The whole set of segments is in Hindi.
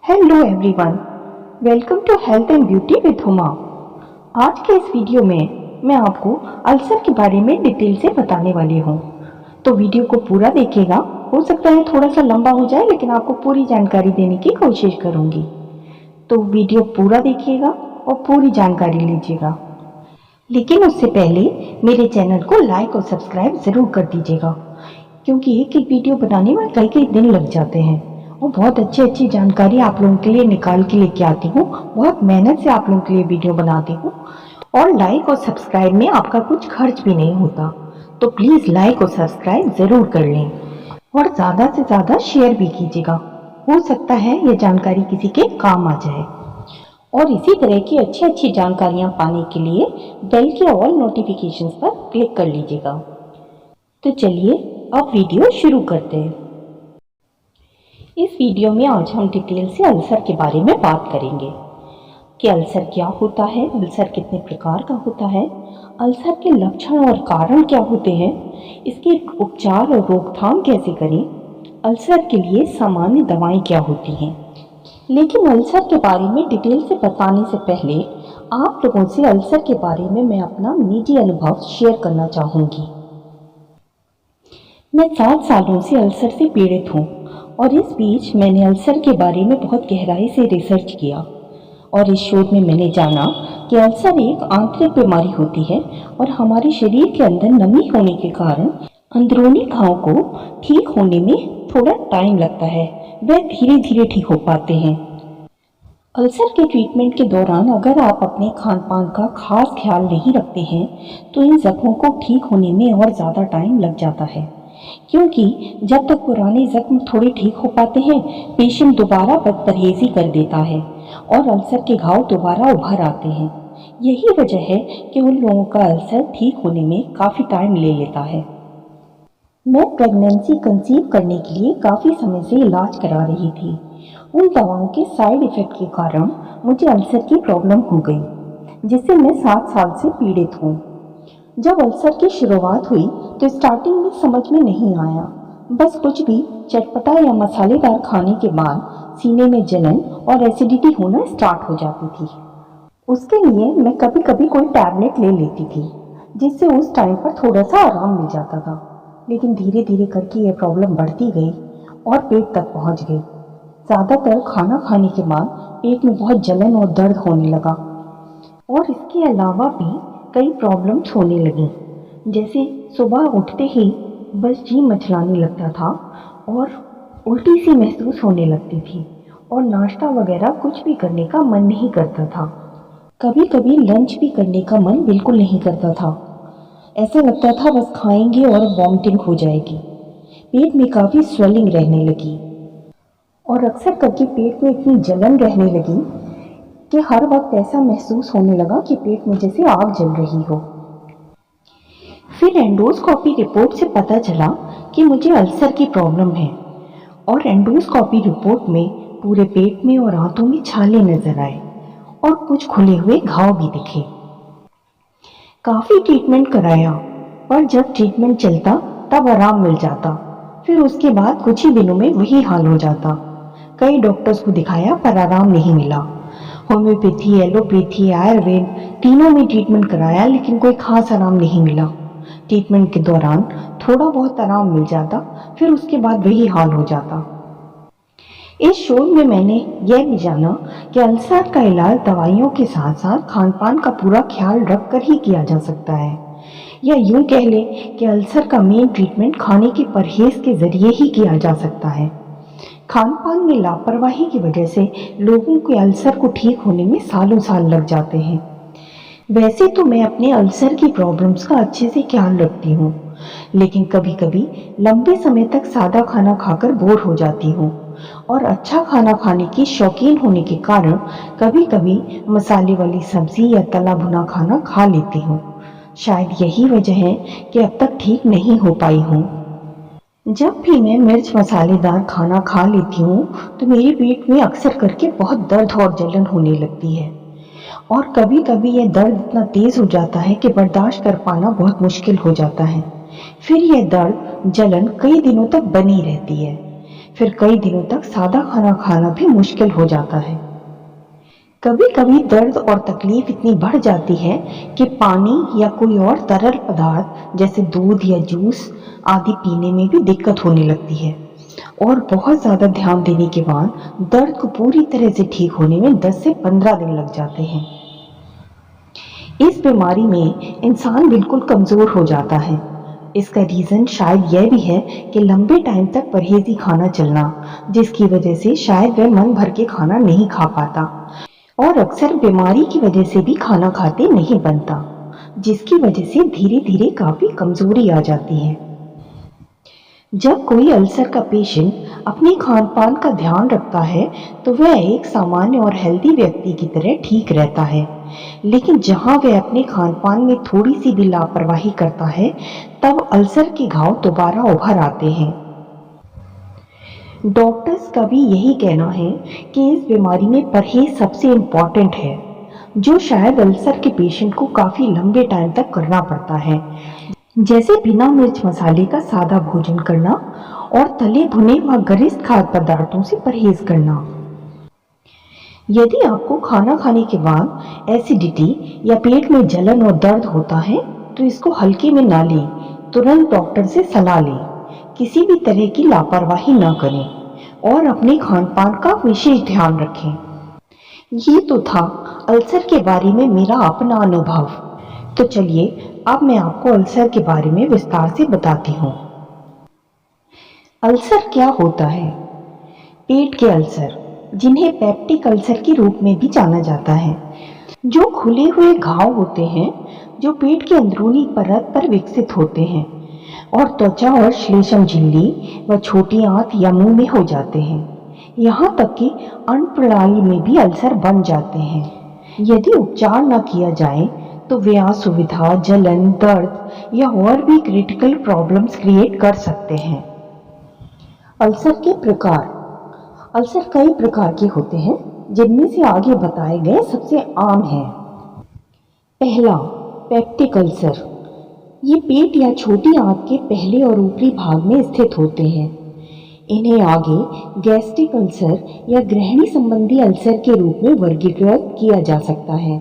Hello everyone, welcome to health and beauty with Huma. आज के इस वीडियो में मैं आपको अल्सर के बारे में डिटेल से बताने वाली हूँ, तो वीडियो को पूरा देखिएगा। हो सकता है थोड़ा सा लंबा हो जाए, लेकिन आपको पूरी जानकारी देने की कोशिश करूँगी। तो वीडियो पूरा देखिएगा और पूरी जानकारी लीजिएगा। लेकिन उससे पहले मेरे चैनल को लाइक और सब्सक्राइब ज़रूर कर दीजिएगा, क्योंकि एक एक वीडियो बनाने में कई कई दिन लग जाते हैं और बहुत अच्छी जानकारी आप लोगों के लिए निकाल के लेके आती हूँ। बहुत मेहनत से आप लोगों के लिए वीडियो बनाती हूँ और लाइक और सब्सक्राइब में आपका कुछ खर्च भी नहीं होता, तो प्लीज़ लाइक और सब्सक्राइब ज़रूर कर लें और ज़्यादा से ज़्यादा शेयर भी कीजिएगा। हो सकता है ये जानकारी किसी के काम आ जाए। और इसी तरह की अच्छी जानकारियाँ पाने के लिए बेल के ऑल नोटिफिकेशंस पर क्लिक कर लीजिएगा। तो चलिए अब वीडियो शुरू करते हैं। इस वीडियो में आज हम डिटेल से अल्सर के बारे में बात करेंगे कि अल्सर क्या होता है, अल्सर कितने प्रकार का होता है, अल्सर के लक्षण और कारण क्या होते हैं, इसके उपचार और रोकथाम कैसे करें, अल्सर के लिए सामान्य दवाएं क्या होती हैं। लेकिन अल्सर के बारे में डिटेल से बताने से पहले आप लोगों से अल्सर के बारे में मैं अपना निजी अनुभव शेयर करना चाहूँगी। मैं 7 सालों से अल्सर से पीड़ित हूँ और इस बीच मैंने अल्सर के बारे में बहुत गहराई से रिसर्च किया और इस शोध में मैंने जाना कि अल्सर एक आंतरिक बीमारी होती है और हमारे शरीर के अंदर नमी होने के कारण अंदरूनी घाव को ठीक होने में थोड़ा टाइम लगता है, वह धीरे धीरे ठीक हो पाते हैं। अल्सर के ट्रीटमेंट के दौरान अगर आप अपने खान पान का खास ख्याल नहीं रखते हैं तो इन जख्मों को ठीक होने में और ज़्यादा टाइम लग जाता है, क्योंकि जब तक पुराने जख्म थोड़े ठीक हो पाते हैं पेशेंट दोबारा बदपरहेजी कर देता है और अल्सर के घाव दोबारा उभर आते हैं। यही वजह है कि उन लोगों का अल्सर ठीक होने में काफ़ी टाइम ले लेता है। मैं प्रेगनेंसी कंसीव करने के लिए काफ़ी समय से इलाज करा रही थी। उन दवाओं के साइड इफ़ेक्ट के कारण मुझे अल्सर की प्रॉब्लम हो गई, जिससे मैं 7 साल से पीड़ित हूँ। जब अल्सर की शुरुआत हुई तो स्टार्टिंग में समझ में नहीं आया, बस कुछ भी चटपटा या मसालेदार खाने के बाद सीने में जलन और एसिडिटी होना स्टार्ट हो जाती थी। उसके लिए मैं कभी कभी कोई टैबलेट ले लेती थी, जिससे उस टाइम पर थोड़ा सा आराम मिल जाता था। लेकिन धीरे धीरे करके ये प्रॉब्लम बढ़ती गई और पेट तक पहुंच गई। ज़्यादातर खाना खाने के बाद पेट में बहुत जलन और दर्द होने लगा और इसके अलावा भी कई प्रॉब्लम्स होने लगी, जैसे सुबह उठते ही बस जी मचलाने लगता था और उल्टी सी महसूस होने लगती थी और नाश्ता वगैरह कुछ भी करने का मन नहीं करता था। कभी कभी लंच भी करने का मन बिल्कुल नहीं करता था, ऐसा लगता था बस खाएंगे और वॉमिटिंग हो जाएगी। पेट में काफ़ी स्वेलिंग रहने लगी और अक्सर करके पेट में इतनी जलन रहने लगी कि हर वक्त ऐसा महसूस होने लगा कि पेट में जैसे आग जल रही हो। फिर एंडोस्कोपी रिपोर्ट से पता चला कि मुझे अल्सर की प्रॉब्लम है और एंडोस्कोपी रिपोर्ट में पूरे पेट में और हाथों में छाले नजर आए और कुछ खुले हुए घाव भी दिखे। काफ़ी ट्रीटमेंट कराया, पर जब ट्रीटमेंट चलता तब आराम मिल जाता, फिर उसके बाद कुछ ही दिनों में वही हाल हो जाता। कई डॉक्टर्स को दिखाया पर आराम नहीं मिला। होम्योपैथी, एलोपैथी, आयुर्वेद तीनों में ट्रीटमेंट कराया, लेकिन कोई खास आराम नहीं मिला। ट्रीटमेंट के दौरान थोड़ा बहुत आराम मिल जाता, फिर उसके बाद वही हाल हो जाता। इस शोध में मैंने यह भी जाना कि अल्सर का इलाज दवाइयों के साथ साथ खान पान का पूरा ख्याल रखकर ही किया जा सकता है, या यूं कह लें कि अल्सर का मेन ट्रीटमेंट खाने के परहेज के जरिए ही किया जा सकता है। खान पान में लापरवाही की वजह से लोगों के अल्सर को ठीक होने में सालों साल लग जाते हैं। वैसे तो मैं अपने अल्सर की प्रॉब्लम्स का अच्छे से ख्याल रखती हूँ, लेकिन कभी कभी लंबे समय तक सादा खाना खाकर बोर हो जाती हूँ और अच्छा खाना खाने की शौकीन होने के कारण कभी कभी मसाले वाली सब्जी या तला भुना खाना खा लेती हूँ। शायद यही वजह है कि अब तक ठीक नहीं हो पाई हूँ। जब भी मैं मिर्च मसालेदार खाना खा लेती हूँ तो मेरे पेट में अक्सर करके बहुत दर्द और जलन होने लगती है और कभी कभी यह दर्द इतना तेज हो जाता है कि बर्दाश्त कर पाना बहुत मुश्किल हो जाता है। फिर यह दर्द जलन कई दिनों तक बनी रहती है। फिर कई दिनों तक सादा खाना खाना भी मुश्किल हो जाता है। कभी कभी दर्द और तकलीफ इतनी बढ़ जाती है कि पानी या कोई और तरल पदार्थ जैसे दूध या जूस आदि पीने में भी दिक्कत होने लगती है, और बहुत ज़्यादा ध्यान देने के बाद दर्द को पूरी तरह से ठीक होने में 10 से 15 दिन लग जाते हैं। इस बीमारी में इंसान बिल्कुल कमज़ोर हो जाता है। इसका रीज़न शायद यह भी है कि लंबे टाइम तक परहेज़ी खाना चलना, जिसकी वजह से शायद वह मन भर के खाना नहीं खा पाता, और अक्सर बीमारी की वजह से भी खाना खाते नहीं बनता, जिसकी वजह से धीरे धीरे काफ़ी कमज़ोरी आ जाती है। जब कोई अल्सर का पेशेंट अपने खान पान का ध्यान रखता है तो वह एक सामान्य और हेल्दी व्यक्ति की तरह ठीक रहता है, लेकिन जहां वह अपने खान पान में थोड़ी सी भी लापरवाही करता है तब अल्सर के घाव दोबारा उभर आते हैं। डॉक्टर्स का भी यही कहना है कि इस बीमारी में परहेज सबसे इम्पॉर्टेंट है, जो शायद अल्सर के पेशेंट को काफ़ी लंबे टाइम तक करना पड़ता है, जैसे बिना मिर्च मसाले का सादा भोजन करना और तले भुने व गरिष्ठ खाद्य पदार्थों से परहेज करना। यदि आपको खाना खाने के बाद एसिडिटी या पेट में जलन और दर्द होता है तो इसको हल्के में ना लें, तुरंत डॉक्टर से सलाह लें। किसी भी तरह की लापरवाही ना करें और अपने खान पान का विशेष ध्यान रखें। ये तो था अल्सर के बारे में मेरा अपना अनुभव। तो चलिए अब मैं आपको अल्सर के बारे में विस्तार से बताती हूँ। अल्सर क्या होता है? पेट के अल्सर, जिन्हें पेप्टिक अल्सर के रूप में भी जाना जाता है, जो खुले हुए घाव होते हैं जो पेट के अंदरूनी परत पर विकसित होते हैं और त्वचा और श्लेष्म झिल्ली व छोटी आंत या मुंह में हो जाते हैं। यहाँ तक कि अन्न प्रणाली में भी अल्सर बन जाते हैं। यदि उपचार न किया जाए तो वे असुविधा, जलन, दर्द या और भी क्रिटिकल प्रॉब्लम्स क्रिएट कर सकते हैं। अल्सर के प्रकार। अल्सर कई प्रकार के होते हैं, जिनमें से आगे बताए गए सबसे आम हैं। पहला, पेप्टिक अल्सर। ये पेट या छोटी आंत के पहले और ऊपरी भाग में स्थित होते हैं। इन्हें आगे गैस्ट्रिक अल्सर या ग्रहणी संबंधी अल्सर के रूप में वर्गीकृत किया जा सकता है।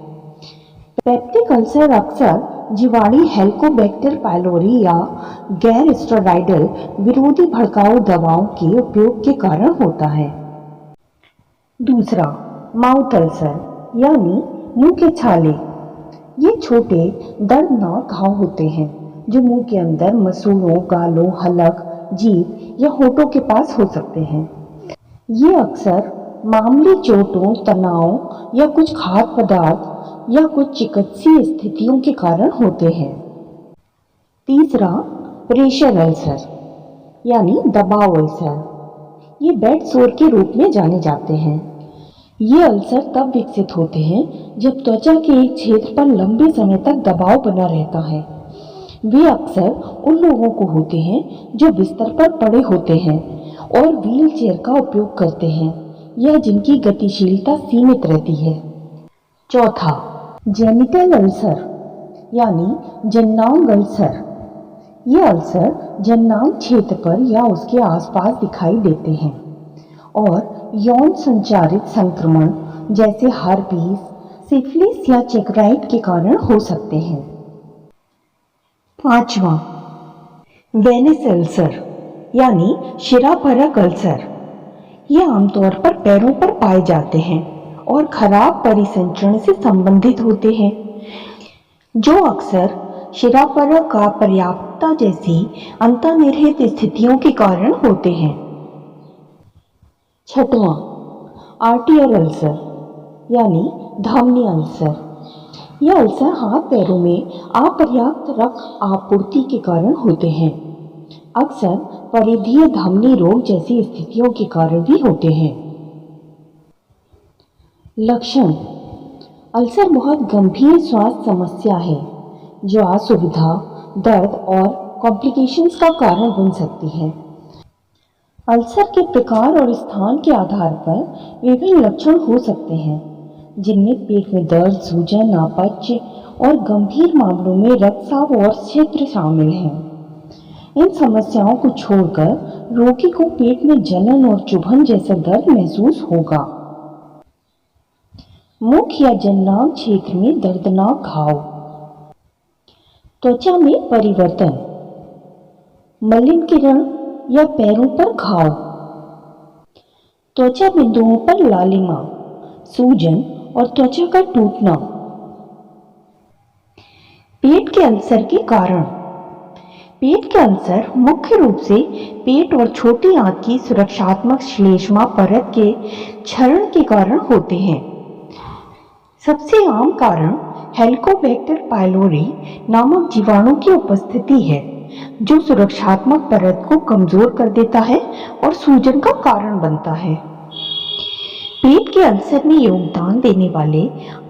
पेप्टिक अल्सर अक्सर जीवाणु हेलिकोबैक्टर पायलोरी या गैर स्टेरॉयडल विरोधी भड़काऊ दवाओं के उपयोग के कारण होता है। दूसरा, माउथ अल्सर यानी मुंह के छाले। ये छोटे दर्दनाक घाव होते हैं जो मुंह के अंदर मसूड़ों, गालों, हलक, जीभ या होठों के पास हो सकते हैं। ये अक्सर मामूली चोटों, तनाव या कुछ खाद्य पदार्थ या कुछ चिकित्सीय स्थितियों के कारण होते हैं। तीसरा, प्रेशर अल्सर यानी दबाव अल्सर। ये बेड सोर के रूप में जाने जाते हैं। ये अल्सर तब विकसित होते हैं जब त्वचा के एक क्षेत्र पर लंबे समय तक दबाव बना रहता है। वे अक्सर उन लोगों को होते हैं जो बिस्तर पर पड़े होते हैं और व्हील चेयर का उपयोग करते हैं या जिनकी गतिशीलता सीमित रहती है। चौथा, जेनिटल अल्सर यानी जन्नांग अल्सर। ये अल्सर जन्नांग क्षेत्र पर या उसके आसपास दिखाई देते हैं और यौन संचारित संक्रमण जैसे हर्पीस, सिफिलिस या चेकराइट के कारण हो सकते हैं। पांचवा, वेनस अल्सर यानी शिरापरक अल्सर। ये आमतौर पर पैरों पर पाए जाते हैं और खराब परिसंचरण से संबंधित होते हैं, जो अक्सर शिरापरक का पर्याप्तता जैसी अंतर्निहित स्थितियों के कारण होते हैं। छठवां, आर्टियर अल्सर यानी धमनी अल्सर। यह अल्सर हाथ पैरों में अपर्याप्त रक्त आपूर्ति के कारण होते हैं। अक्सर परिधीय धमनी रोग जैसी स्थितियों के कारण भी होते हैं। लक्षण। अल्सर बहुत गंभीर स्वास्थ्य समस्या है जो असुविधा, दर्द और कॉम्प्लिकेशंस का कारण बन सकती है। अल्सर के प्रकार और स्थान के आधार पर विभिन्न लक्षण हो सकते हैं, जिनमें पेट में दर्द, सूजन, अपच और गंभीर मामलों में रक्तस्राव और छिद्र शामिल हैं। इन समस्याओं को छोड़कर रोगी को पेट में जलन और चुभन जैसा दर्द महसूस होगा। मुख या जननांग क्षेत्र में दर्दनाक घाव, त्वचा में परिवर्तन, मलिन किरण या पैरों पर घाव, त्वचा बिंदुओं पर लालिमा, सूजन और त्वचा का टूटना। पेट के अल्सर के कारण। पेट के अल्सर मुख्य रूप से पेट और छोटी आंत की सुरक्षात्मक श्लेष्मा परत के क्षरण के कारण होते हैं। सबसे आम कारण हेलिकोबैक्टर पायलोरी नामक जीवाणु की उपस्थिति है, जो सुरक्षात्मक परत को कमजोर कर देता है और सूजन का कारण बनता है। पेट के अल्सर में योगदान देने वाले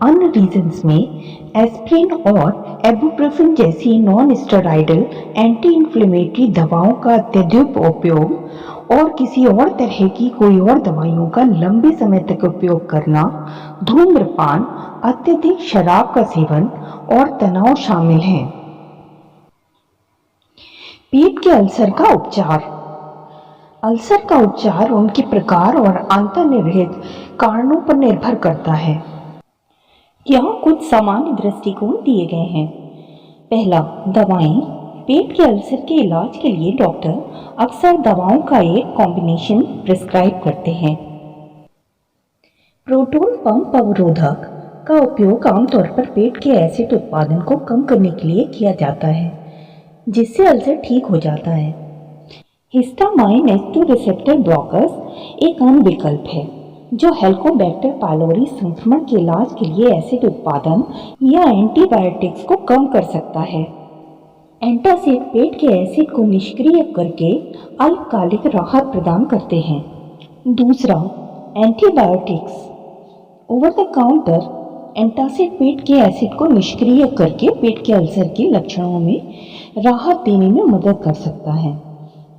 अन्य रीजन्स में एस्प्रिन और इबुप्रोफेन जैसी नॉन स्टेरॉयडल एंटी इन्फ्लेमेटरी दवाओं का अत्यधिक उपयोग और किसी और तरह की कोई और दवाइयों का लंबे समय तक उपयोग करना, धूम्रपान, अत्यधिक शराब का सेवन और तनाव शामिल हैं। पेट के अल्सर का उपचार। अल्सर का उपचार उनके प्रकार और अंतर्निहित कारणों पर निर्भर करता है। यहाँ कुछ सामान्य दृष्टिकोण दिए गए हैं। पहला, दवाएं। पेट के अल्सर के इलाज के लिए डॉक्टर अक्सर दवाओं का एक कॉम्बिनेशन प्रिस्क्राइब करते हैं। प्रोटॉन पंप अवरोधक का उपयोग आमतौर पर पेट के एसिड उत्पादन को कम करने के लिए किया जाता है, जिससे अल्सर ठीक हो जाता है। हिस्टामाइन H2 रिसेप्टर ब्लॉकर्स एक अन्य विकल्प है, जो हेलिकोबैक्टर पायलोरी संक्रमण के इलाज के लिए एसिड उत्पादन या एंटीबायोटिक्स को कम कर सकता है। एंटासिड पेट के एसिड को निष्क्रिय करके अल्पकालिक राहत प्रदान करते हैं। दूसरा, antibiotics. Over the counter antacid पेट के एसिड को निष्क्रिय करके पेट के अल्सर के लक्षणों में राहत देने में मदद कर सकता है।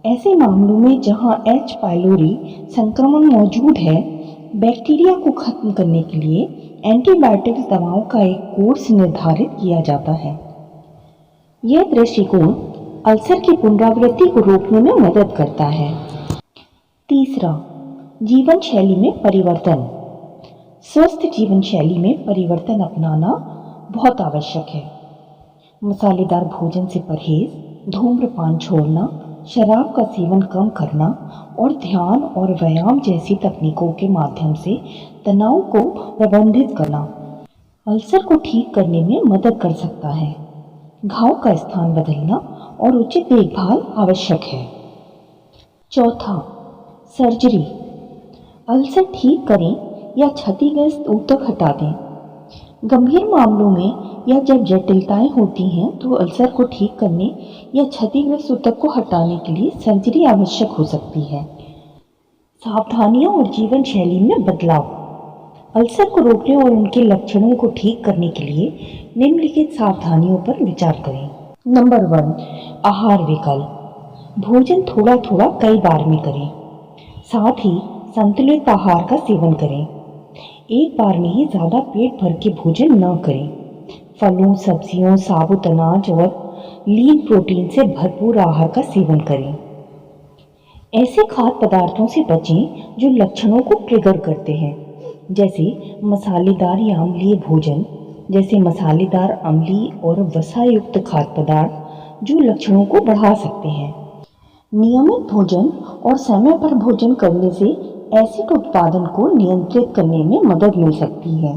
ऐसे मामलों में जहां H. पायलोरी संक्रमण मौजूद है, बैक्टीरिया को खत्म करने के लिए एंटीबायोटिक्स दवाओं का एक कोर्स निर्धारित किया जाता है। यह दृष्टिकोण अल्सर की पुनरावृत्ति को रोकने में मदद करता है। तीसरा, जीवन शैली में परिवर्तन। स्वस्थ जीवन शैली में परिवर्तन अपनाना बहुत आवश्यक है। मसालेदार भोजन से परहेज, धूम्रपान छोड़ना, शराब का सेवन कम करना और ध्यान और व्यायाम जैसी तकनीकों के माध्यम से तनाव को प्रबंधित करना अल्सर को ठीक करने में मदद कर सकता है। घाव का स्थान बदलना और उचित देखभाल आवश्यक है। चौथा, सर्जरी। अल्सर ठीक करें या क्षतिग्रस्त ऊतक हटा दें। गंभीर मामलों में या जब जटिलताएं होती हैं तो अल्सर को ठीक करने या क्षतिग्रस्त ऊतक को हटाने के लिए सर्जरी आवश्यक हो सकती है। सावधानियां और जीवन शैली में बदलाव। अल्सर को रोकने और उनके लक्षणों को ठीक करने के लिए निम्नलिखित सावधानियों पर विचार करें। नंबर 1, आहार विकल्प। भोजन थोड़ा थोड़ा कई बार में करें। साथ ही संतुलित आहार का सेवन करें। एक बार में ही ज़्यादा पेट भर के भोजन न करें। फलों, सब्जियों, साबुत अनाज और लीन प्रोटीन से भरपूर आहार का सेवन करें। ऐसे खाद्य पदार्थों से बचें जो लक्षणों को ट्रिगर करते हैं, जैसे मसालेदार या अम्लीय भोजन, जैसे मसालेदार, अम्लीय और वसा युक्त खाद्य पदार्थ जो लक्षणों को बढ़ा सकते हैं। नियमित भोजन और समय पर भोजन करने से एसिड उत्पादन को नियंत्रित करने में मदद मिल सकती है।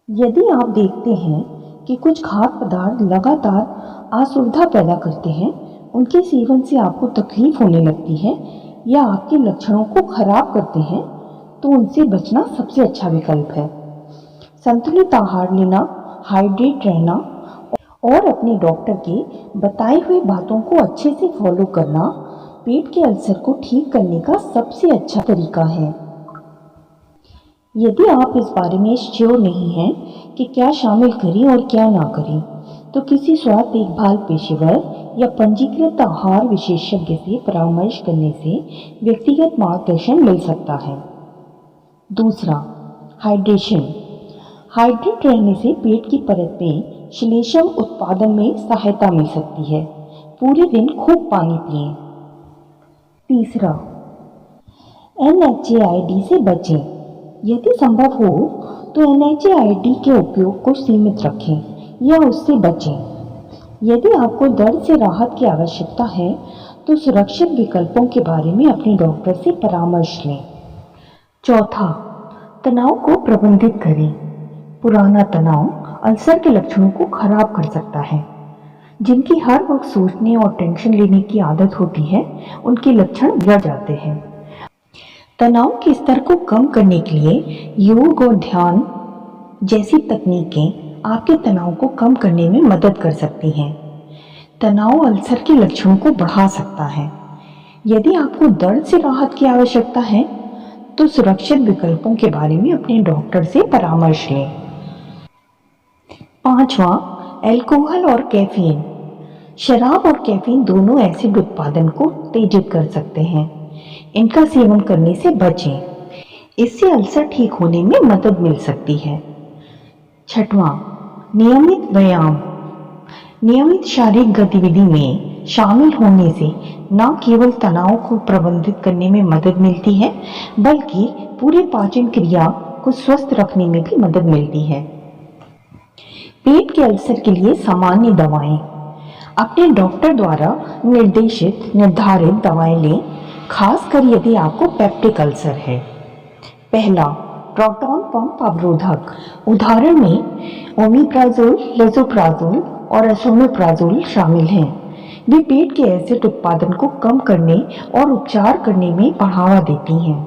यदि आप देखते हैं कि कुछ खाद्य पदार्थ लगातार असुविधा पैदा करते हैं, उनके सेवन से आपको तकलीफ होने लगती है या आपके लक्षणों को खराब करते हैं, तो उनसे बचना सबसे अच्छा विकल्प है। संतुलित आहार लेना, हाइड्रेट रहना और अपने डॉक्टर के बताए हुए बातों को अच्छे से फॉलो करना पेट के अल्सर को ठीक करने का सबसे अच्छा तरीका है। यदि आप इस बारे में श्योर नहीं हैं कि क्या शामिल करें और क्या ना करें, तो किसी स्वास्थ्य देखभाल पेशेवर या पंजीकृत आहार विशेषज्ञ से परामर्श करने से व्यक्तिगत मार्गदर्शन मिल सकता है। दूसरा, हाइड्रेशन। हाइड्रेट रहने से पेट की परत में श्लेष्म उत्पादन में सहायता मिल सकती है। पूरे दिन खूब पानी पिएं। तीसरा, NHAID से बचें। यदि संभव हो तो NHAID के उपयोग को सीमित रखें या उससे बचें। यदि आपको दर्द से राहत की आवश्यकता है तो सुरक्षित विकल्पों के बारे में अपने डॉक्टर से परामर्श लें। चौथा, तनाव को प्रबंधित करें। पुराना तनाव अल्सर के लक्षणों को खराब कर सकता है। जिनकी हर वक्त सोचने और टेंशन लेने की आदत होती है, उनके लक्षण बढ़ जाते हैं। तनाव के स्तर को कम करने के लिए योग और ध्यान जैसी तकनीकें आपके तनाव को कम करने में मदद कर सकती हैं। तनाव अल्सर के लक्षणों को बढ़ा सकता है। यदि आपको दर्द से राहत की आवश्यकता है तो सुरक्षित विकल्पों के बारे में अपने डॉक्टर से परामर्श लें। पांचवा, अल्कोहल और कैफीन। शराब और कैफीन दोनों एसिड उत्पादन को तेजित कर सकते हैं। इनका सेवन करने से बचें। इससे अल्सर ठीक होने में मदद मिल सकती है। छठवां, नियमित व्यायाम। नियमित शारीरिक गतिविधि में शामिल होने से न केवल तनाव को प्रबंधित करने में मदद मिलती है, बल्कि पूरे पाचन क्रिया को स्वस्थ रखने में भी मदद मिलती है। पेट के अल्सर के लिए सामान्य दवाएं। अपने डॉक्टर द्वारा निर्धारित दवाएं लें, खासकर यदि आपको पेप्टिक अल्सर है। पहला, प्रोटॉन पंप अवरोधक। उदाहरण में ओमेप्राजोल, लेसोप्राजोल और एसोमेप्राजोल शामिल हैं। वे पेट के एसिड उत्पादन को कम करने और उपचार करने में बढ़ावा देती हैं।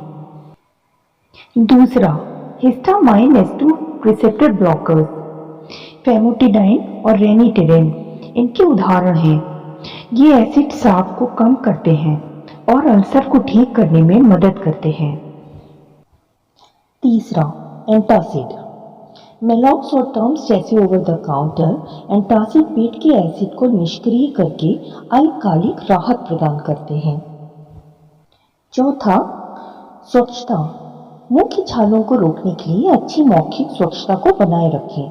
दूसरा, हिस्टामाइन H2 रिसेप्टर ब्लॉकर्स। फेमोटिडाइन और रेनिटेरिन इनके उदाहरण हैं। ये एसिड स्राव को कम करते हैं और अल्सर को ठीक करने में मदद करते हैं। तीसरा, एंटासिड। मेलॉक्स और टर्म्स जैसे ओवर द काउंटर एंटासिड पेट के एसिड को निष्क्रिय करके अल्पकालिक राहत प्रदान करते हैं। चौथा, स्वच्छता। मुंह की छालों को रोकने के लिए अच्छी मौखिक स्वच्छता को बनाए रखें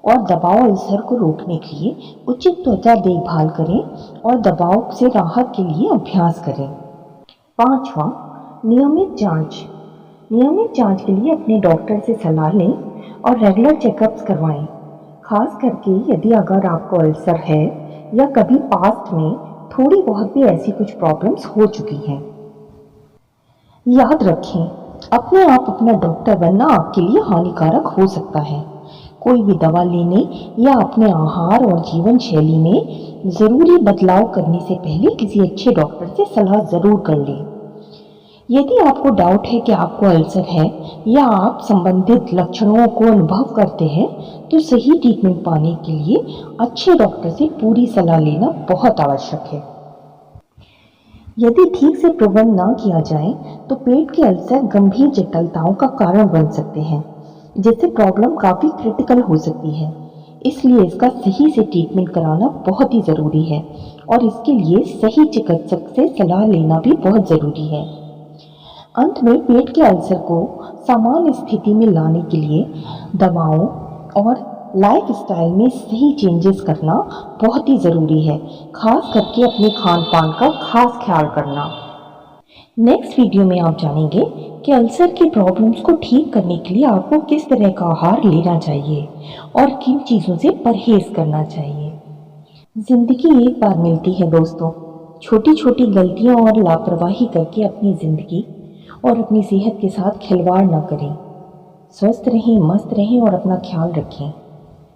और दबाव अल्सर को रोकने के लिए उचित त्वचा देखभाल करें और दबाव से राहत के लिए अभ्यास करें। पांचवा, नियमित जांच। नियमित जांच के लिए अपने डॉक्टर से सलाह लें और रेगुलर चेकअप्स करवाएं, खास करके यदि अगर आपको अल्सर है या कभी पास्ट में थोड़ी बहुत भी ऐसी कुछ प्रॉब्लम्स हो चुकी हैं। याद रखें, अपने आप अपना डॉक्टर बनना आपके लिए हानिकारक हो सकता है। कोई भी दवा लेने या अपने आहार और जीवन शैली में ज़रूरी बदलाव करने से पहले किसी अच्छे डॉक्टर से सलाह ज़रूर कर लें। यदि आपको डाउट है कि आपको अल्सर है या आप संबंधित लक्षणों को अनुभव करते हैं, तो सही ट्रीटमेंट पाने के लिए अच्छे डॉक्टर से पूरी सलाह लेना बहुत आवश्यक है। यदि ठीक से प्रबंध न किया जाए तो पेट के अल्सर गंभीर जटिलताओं का कारण बन सकते हैं, जिससे प्रॉब्लम काफ़ी क्रिटिकल हो सकती है। इसलिए इसका सही से ट्रीटमेंट कराना बहुत ही ज़रूरी है और इसके लिए सही चिकित्सक से सलाह लेना भी बहुत ज़रूरी है। अंत में पेट के अल्सर को सामान्य स्थिति में लाने के लिए दवाओं और लाइफस्टाइल में सही चेंजेस करना बहुत ही ज़रूरी है, खास करके अपने खान पान का खास ख्याल करना। नेक्स्ट वीडियो में आप जानेंगे कि अल्सर की प्रॉब्लम्स को ठीक करने के लिए आपको किस तरह का आहार लेना चाहिए और किन चीज़ों से परहेज करना चाहिए। ज़िंदगी एक बार मिलती है दोस्तों। छोटी छोटी गलतियां और लापरवाही करके अपनी ज़िंदगी और अपनी सेहत के साथ खिलवाड़ न करें। स्वस्थ रहें, मस्त रहें और अपना ख्याल रखें।